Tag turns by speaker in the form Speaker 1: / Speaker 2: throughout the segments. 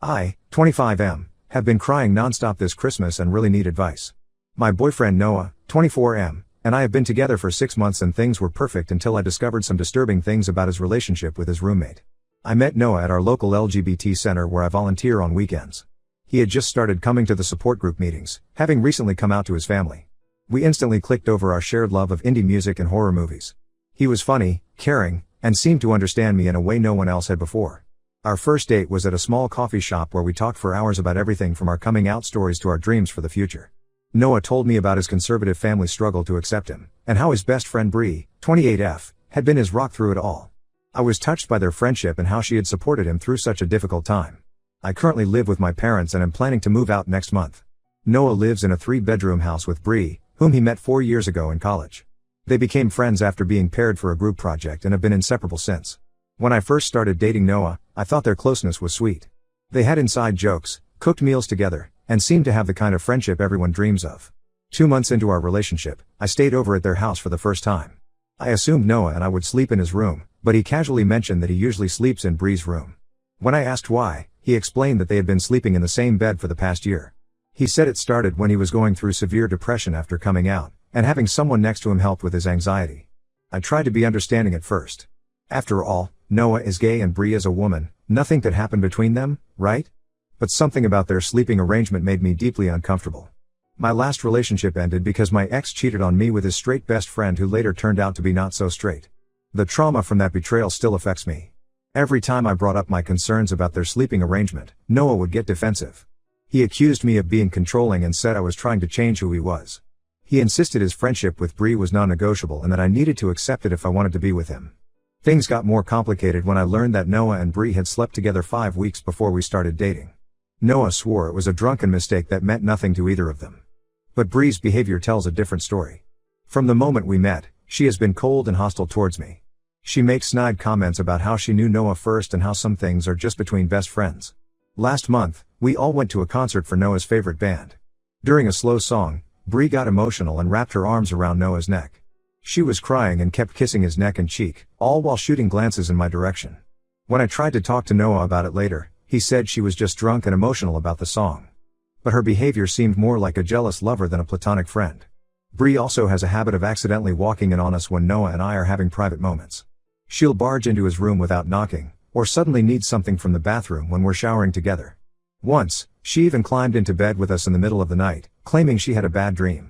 Speaker 1: I, 25M, have been crying nonstop this Christmas and really need advice. My boyfriend Noah, 24M, and I have been together for 6 months and things were perfect until I discovered some disturbing things about his relationship with his roommate. I met Noah at our local LGBT center where I volunteer on weekends. He had just started coming to the support group meetings, having recently come out to his family. We instantly clicked over our shared love of indie music and horror movies. He was funny, caring, and seemed to understand me in a way no one else had before. Our first date was at a small coffee shop where we talked for hours about everything from our coming out stories to our dreams for the future. Noah told me about his conservative family struggle to accept him, and how his best friend Bree, 28F, had been his rock through it all. I was touched by their friendship and how she had supported him through such a difficult time. I currently live with my parents and am planning to move out next month. Noah lives in a 3-bedroom house with Bree, whom he met 4 years ago in college. They became friends after being paired for a group project and have been inseparable since. When I first started dating Noah, I thought their closeness was sweet. They had inside jokes, cooked meals together, and seemed to have the kind of friendship everyone dreams of. 2 months into our relationship, I stayed over at their house for the first time. I assumed Noah and I would sleep in his room, but he casually mentioned that he usually sleeps in Bree's room. When I asked why, he explained that they had been sleeping in the same bed for the past year. He said it started when he was going through severe depression after coming out, and having someone next to him helped with his anxiety. I tried to be understanding at first. After all, Noah is gay and Bree is a woman, nothing could happen between them, right? But something about their sleeping arrangement made me deeply uncomfortable. My last relationship ended because my ex cheated on me with his straight best friend who later turned out to be not so straight. The trauma from that betrayal still affects me. Every time I brought up my concerns about their sleeping arrangement, Noah would get defensive. He accused me of being controlling and said I was trying to change who he was. He insisted his friendship with Bree was non-negotiable and that I needed to accept it if I wanted to be with him. Things got more complicated when I learned that Noah and Bree had slept together 5 weeks before we started dating. Noah swore it was a drunken mistake that meant nothing to either of them. But Bree's behavior tells a different story. From the moment we met, she has been cold and hostile towards me. She makes snide comments about how she knew Noah first and how some things are just between best friends. Last month, we all went to a concert for Noah's favorite band. During a slow song, Bree got emotional and wrapped her arms around Noah's neck. She was crying and kept kissing his neck and cheek, all while shooting glances in my direction. When I tried to talk to Noah about it later, he said she was just drunk and emotional about the song. But her behavior seemed more like a jealous lover than a platonic friend. Bree also has a habit of accidentally walking in on us when Noah and I are having private moments. She'll barge into his room without knocking, or suddenly need something from the bathroom when we're showering together. Once, she even climbed into bed with us in the middle of the night, claiming she had a bad dream.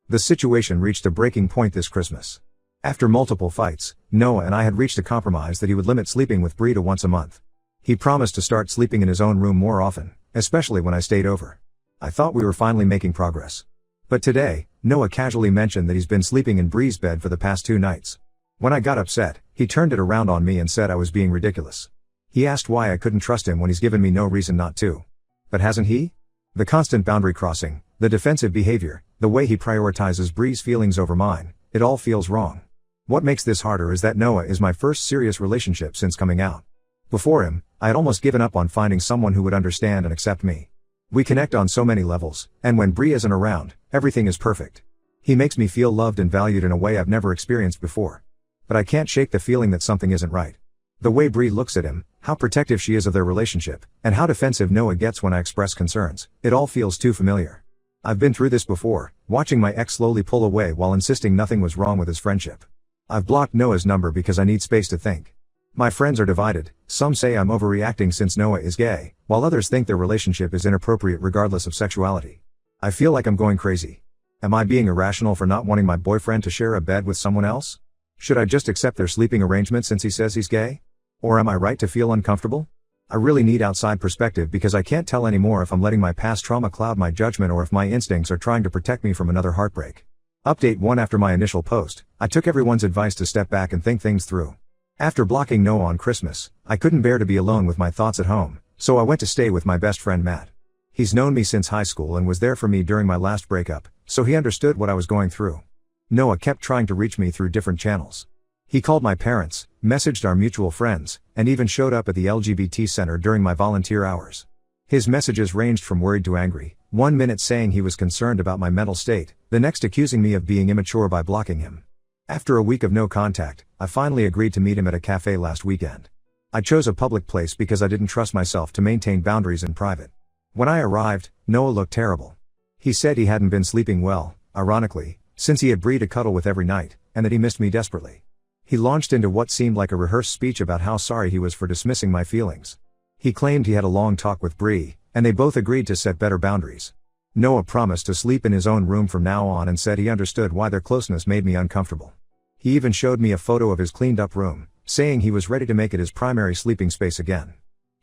Speaker 1: The situation reached a breaking point this Christmas. After multiple fights, Noah and I had reached a compromise that he would limit sleeping with Bree to once a month. He promised to start sleeping in his own room more often, especially when I stayed over. I thought we were finally making progress. But today, Noah casually mentioned that he's been sleeping in Bree's bed for the past 2 nights. When I got upset, he turned it around on me and said I was being ridiculous. He asked why I couldn't trust him when he's given me no reason not to. But hasn't he? The constant boundary crossing, the defensive behavior, the way he prioritizes Bree's feelings over mine, it all feels wrong. What makes this harder is that Noah is my first serious relationship since coming out. Before him, I had almost given up on finding someone who would understand and accept me. We connect on so many levels, and when Bree isn't around, everything is perfect. He makes me feel loved and valued in a way I've never experienced before. But I can't shake the feeling that something isn't right. The way Bree looks at him, how protective she is of their relationship, and how defensive Noah gets when I express concerns, it all feels too familiar. I've been through this before, watching my ex slowly pull away while insisting nothing was wrong with his friendship. I've blocked Noah's number because I need space to think. My friends are divided, some say I'm overreacting since Noah is gay, while others think their relationship is inappropriate regardless of sexuality. I feel like I'm going crazy. Am I being irrational for not wanting my boyfriend to share a bed with someone else? Should I just accept their sleeping arrangement since he says he's gay? Or am I right to feel uncomfortable? I really need outside perspective because I can't tell anymore if I'm letting my past trauma cloud my judgment or if my instincts are trying to protect me from another heartbreak. Update 1. After my initial post, I took everyone's advice to step back and think things through. After blocking Noah on Christmas, I couldn't bear to be alone with my thoughts at home, so I went to stay with my best friend Matt. He's known me since high school and was there for me during my last breakup, so he understood what I was going through. Noah kept trying to reach me through different channels. He called my parents, messaged our mutual friends, and even showed up at the LGBT center during my volunteer hours. His messages ranged from worried to angry, 1 minute saying he was concerned about my mental state, the next accusing me of being immature by blocking him. After a week of no contact, I finally agreed to meet him at a cafe last weekend. I chose a public place because I didn't trust myself to maintain boundaries in private. When I arrived, Noah looked terrible. He said he hadn't been sleeping well, ironically, since he had Bree to cuddle with every night, and that he missed me desperately. He launched into what seemed like a rehearsed speech about how sorry he was for dismissing my feelings. He claimed he had a long talk with Bree, and they both agreed to set better boundaries. Noah promised to sleep in his own room from now on and said he understood why their closeness made me uncomfortable. He even showed me a photo of his cleaned-up room, saying he was ready to make it his primary sleeping space again.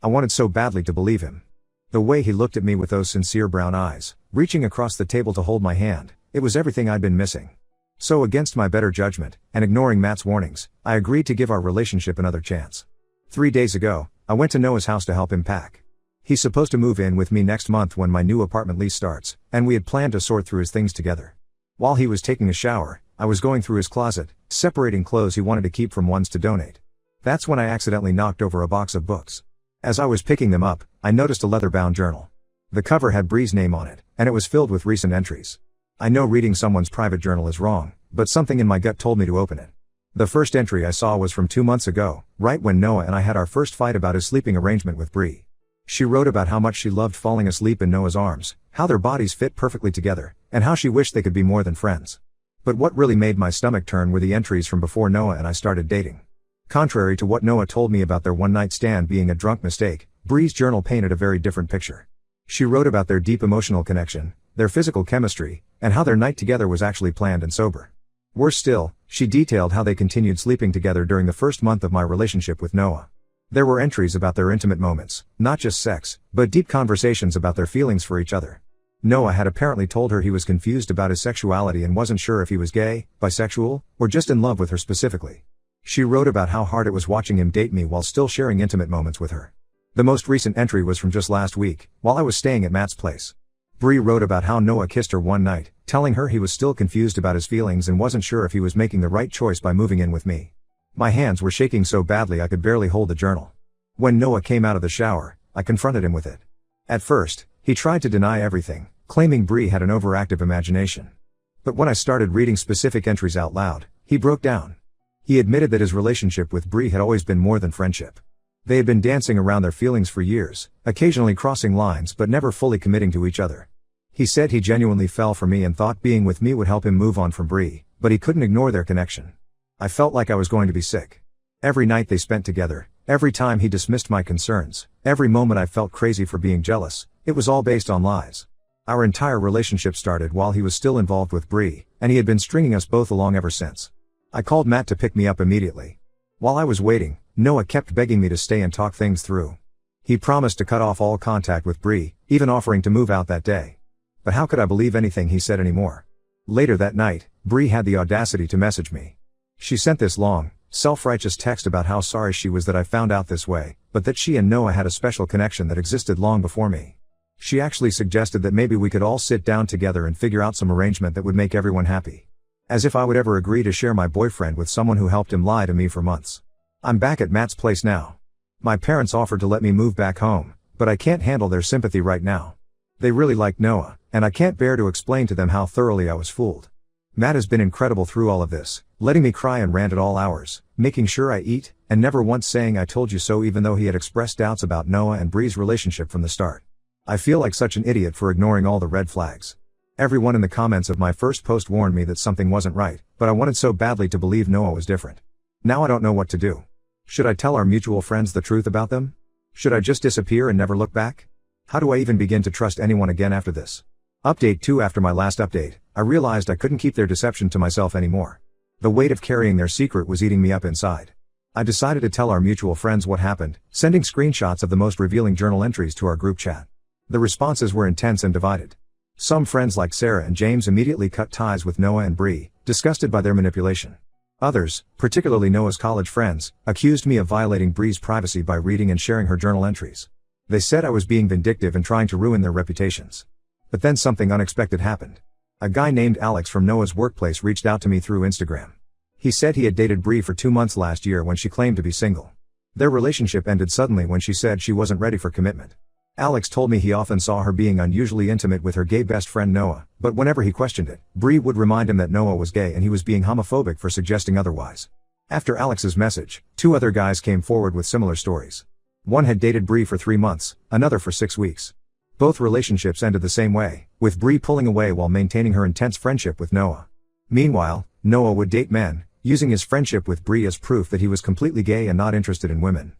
Speaker 1: I wanted so badly to believe him. The way he looked at me with those sincere brown eyes, reaching across the table to hold my hand, it was everything I'd been missing. So against my better judgment, and ignoring Matt's warnings, I agreed to give our relationship another chance. 3 days ago, I went to Noah's house to help him pack. He's supposed to move in with me next month when my new apartment lease starts, and we had planned to sort through his things together. While he was taking a shower, I was going through his closet, separating clothes he wanted to keep from ones to donate. That's when I accidentally knocked over a box of books. As I was picking them up, I noticed a leather-bound journal. The cover had Bree's name on it, and it was filled with recent entries. I know reading someone's private journal is wrong, but something in my gut told me to open it. The first entry I saw was from 2 months ago, right when Noah and I had our first fight about his sleeping arrangement with Bree. She wrote about how much she loved falling asleep in Noah's arms, how their bodies fit perfectly together, and how she wished they could be more than friends. But what really made my stomach turn were the entries from before Noah and I started dating. Contrary to what Noah told me about their one-night stand being a drunk mistake, Bree's journal painted a very different picture. She wrote about their deep emotional connection, their physical chemistry, and how their night together was actually planned and sober. Worse still, she detailed how they continued sleeping together during the first month of my relationship with Noah. There were entries about their intimate moments, not just sex, but deep conversations about their feelings for each other. Noah had apparently told her he was confused about his sexuality and wasn't sure if he was gay, bisexual, or just in love with her specifically. She wrote about how hard it was watching him date me while still sharing intimate moments with her. The most recent entry was from just last week, while I was staying at Matt's place. Bree wrote about how Noah kissed her one night, telling her he was still confused about his feelings and wasn't sure if he was making the right choice by moving in with me. My hands were shaking so badly I could barely hold the journal. When Noah came out of the shower, I confronted him with it. At first, he tried to deny everything, claiming Bree had an overactive imagination. But when I started reading specific entries out loud, he broke down. He admitted that his relationship with Bree had always been more than friendship. They had been dancing around their feelings for years, occasionally crossing lines but never fully committing to each other. He said he genuinely fell for me and thought being with me would help him move on from Bree, but he couldn't ignore their connection. I felt like I was going to be sick. Every night they spent together, every time he dismissed my concerns, every moment I felt crazy for being jealous, it was all based on lies. Our entire relationship started while he was still involved with Bree, and he had been stringing us both along ever since. I called Matt to pick me up immediately. While I was waiting, Noah kept begging me to stay and talk things through. He promised to cut off all contact with Bree, even offering to move out that day. But how could I believe anything he said anymore? Later that night, Bree had the audacity to message me. She sent this long, self-righteous text about how sorry she was that I found out this way, but that she and Noah had a special connection that existed long before me. She actually suggested that maybe we could all sit down together and figure out some arrangement that would make everyone happy. As if I would ever agree to share my boyfriend with someone who helped him lie to me for months. I'm back at Matt's place now. My parents offered to let me move back home, but I can't handle their sympathy right now. They really like Noah, and I can't bear to explain to them how thoroughly I was fooled. Matt has been incredible through all of this, letting me cry and rant at all hours, making sure I eat, and never once saying I told you so even though he had expressed doubts about Noah and Bree's relationship from the start. I feel like such an idiot for ignoring all the red flags. Everyone in the comments of my first post warned me that something wasn't right, but I wanted so badly to believe Noah was different. Now I don't know what to do. Should I tell our mutual friends the truth about them? Should I just disappear and never look back? How do I even begin to trust anyone again after this? Update 2. After my last update, I realized I couldn't keep their deception to myself anymore. The weight of carrying their secret was eating me up inside. I decided to tell our mutual friends what happened, sending screenshots of the most revealing journal entries to our group chat. The responses were intense and divided. Some friends like Sarah and James immediately cut ties with Noah and Bree, disgusted by their manipulation. Others, particularly Noah's college friends, accused me of violating Bree's privacy by reading and sharing her journal entries. They said I was being vindictive and trying to ruin their reputations. But then something unexpected happened. A guy named Alex from Noah's workplace reached out to me through Instagram. He said he had dated Bree for 2 months last year when she claimed to be single. Their relationship ended suddenly when she said she wasn't ready for commitment. Alex told me he often saw her being unusually intimate with her gay best friend Noah, but whenever he questioned it, Bree would remind him that Noah was gay and he was being homophobic for suggesting otherwise. After Alex's message, 2 other guys came forward with similar stories. One had dated Bree for 3 months, another for 6 weeks. Both relationships ended the same way, with Bree pulling away while maintaining her intense friendship with Noah. Meanwhile, Noah would date men, using his friendship with Bree as proof that he was completely gay and not interested in women.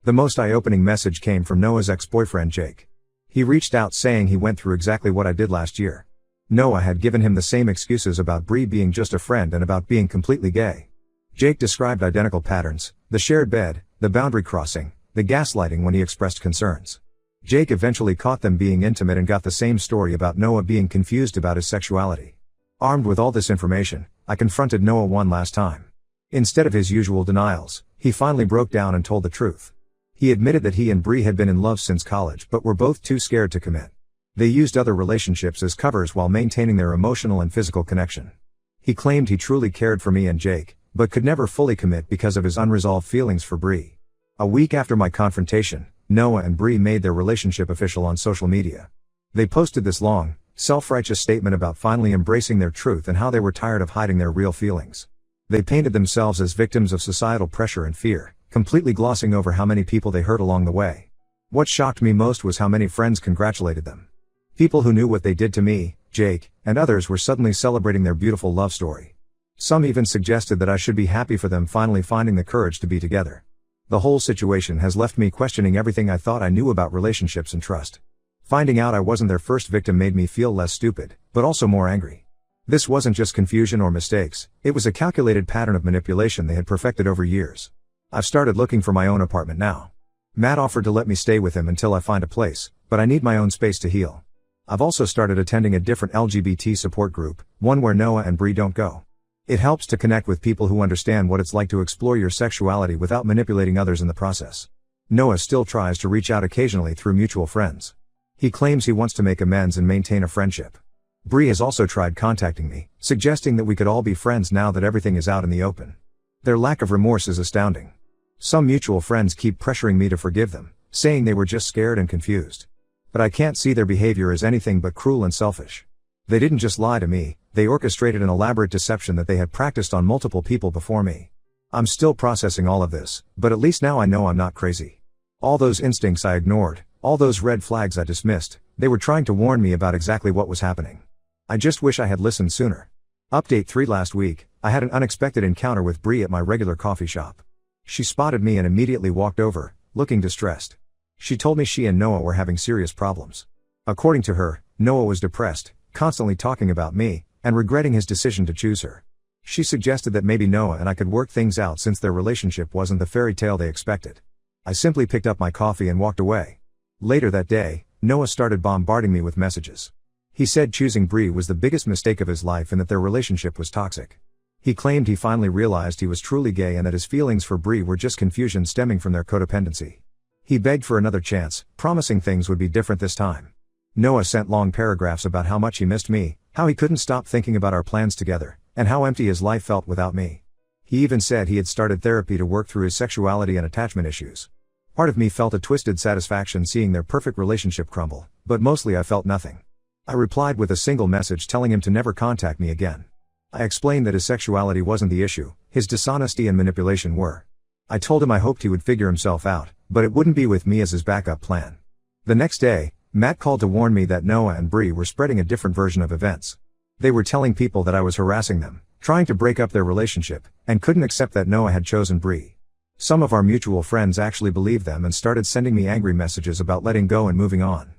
Speaker 1: The most eye-opening message came from Noah's ex-boyfriend Jake. He reached out saying he went through exactly what I did last year. Noah had given him the same excuses about Bree being just a friend and about being completely gay. Jake described identical patterns: the shared bed, the boundary crossing, the gaslighting when he expressed concerns. Jake eventually caught them being intimate and got the same story about Noah being confused about his sexuality. Armed with all this information, I confronted Noah one last time. Instead of his usual denials, he finally broke down and told the truth. He admitted that he and Bree had been in love since college but were both too scared to commit. They used other relationships as covers while maintaining their emotional and physical connection. He claimed he truly cared for me and Jake, but could never fully commit because of his unresolved feelings for Bree. A week after my confrontation, Noah and Bree made their relationship official on social media. They posted this long, self-righteous statement about finally embracing their truth and how they were tired of hiding their real feelings. They painted themselves as victims of societal pressure and fear, completely glossing over how many people they hurt along the way. What shocked me most was how many friends congratulated them. People who knew what they did to me, Jake, and others were suddenly celebrating their beautiful love story. Some even suggested that I should be happy for them finally finding the courage to be together. The whole situation has left me questioning everything I thought I knew about relationships and trust. Finding out I wasn't their first victim made me feel less stupid, but also more angry. This wasn't just confusion or mistakes, it was a calculated pattern of manipulation they had perfected over years. I've started looking for my own apartment now. Matt offered to let me stay with him until I find a place, but I need my own space to heal. I've also started attending a different LGBT support group, one where Noah and Bree don't go. It helps to connect with people who understand what it's like to explore your sexuality without manipulating others in the process. Noah still tries to reach out occasionally through mutual friends. He claims he wants to make amends and maintain a friendship. Bree has also tried contacting me, suggesting that we could all be friends now that everything is out in the open. Their lack of remorse is astounding. Some mutual friends keep pressuring me to forgive them, saying they were just scared and confused. But I can't see their behavior as anything but cruel and selfish. They didn't just lie to me, they orchestrated an elaborate deception that they had practiced on multiple people before me. I'm still processing all of this, but at least now I know I'm not crazy. All those instincts I ignored, all those red flags I dismissed, they were trying to warn me about exactly what was happening. I just wish I had listened sooner. Update 3: last week, I had an unexpected encounter with Bree at my regular coffee shop. She spotted me and immediately walked over, looking distressed. She told me she and Noah were having serious problems. According to her, Noah was depressed, constantly talking about me, and regretting his decision to choose her. She suggested that maybe Noah and I could work things out since their relationship wasn't the fairy tale they expected. I simply picked up my coffee and walked away. Later that day, Noah started bombarding me with messages. He said choosing Bree was the biggest mistake of his life and that their relationship was toxic. He claimed he finally realized he was truly gay and that his feelings for Bree were just confusion stemming from their codependency. He begged for another chance, promising things would be different this time. Noah sent long paragraphs about how much he missed me, how he couldn't stop thinking about our plans together, and how empty his life felt without me. He even said he had started therapy to work through his sexuality and attachment issues. Part of me felt a twisted satisfaction seeing their perfect relationship crumble, but mostly I felt nothing. I replied with a single message telling him to never contact me again. I explained that his sexuality wasn't the issue, his dishonesty and manipulation were. I told him I hoped he would figure himself out, but it wouldn't be with me as his backup plan. The next day, Matt called to warn me that Noah and Bree were spreading a different version of events. They were telling people that I was harassing them, trying to break up their relationship, and couldn't accept that Noah had chosen Bree. Some of our mutual friends actually believed them and started sending me angry messages about letting go and moving on.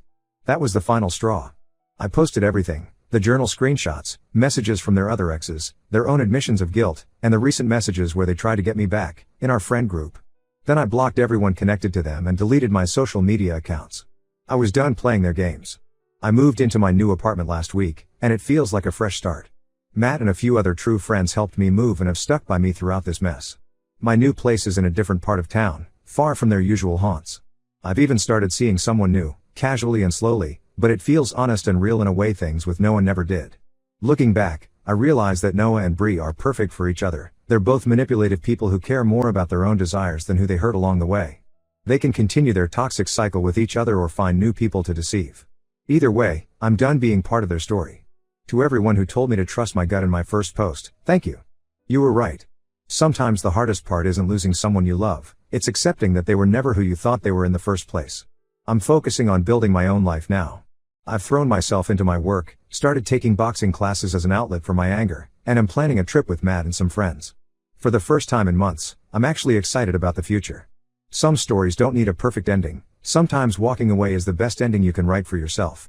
Speaker 1: That was the final straw. I posted everything: the journal screenshots, messages from their other exes, their own admissions of guilt, and the recent messages where they tried to get me back, in our friend group. Then I blocked everyone connected to them and deleted my social media accounts. I was done playing their games. I moved into my new apartment last week, and it feels like a fresh start. Matt and a few other true friends helped me move and have stuck by me throughout this mess. My new place is in a different part of town, far from their usual haunts. I've even started seeing someone new, casually and slowly, but it feels honest and real in a way things with Noah never did. Looking back, I realize that Noah and Bree are perfect for each other. They're both manipulative people who care more about their own desires than who they hurt along the way. They can continue their toxic cycle with each other or find new people to deceive. Either way, I'm done being part of their story. To everyone who told me to trust my gut in my first post, thank you. You were right. Sometimes the hardest part isn't losing someone you love, it's accepting that they were never who you thought they were in the first place. I'm focusing on building my own life now. I've thrown myself into my work, started taking boxing classes as an outlet for my anger, and am planning a trip with Matt and some friends. For the first time in months, I'm actually excited about the future. Some stories don't need a perfect ending, sometimes walking away is the best ending you can write for yourself.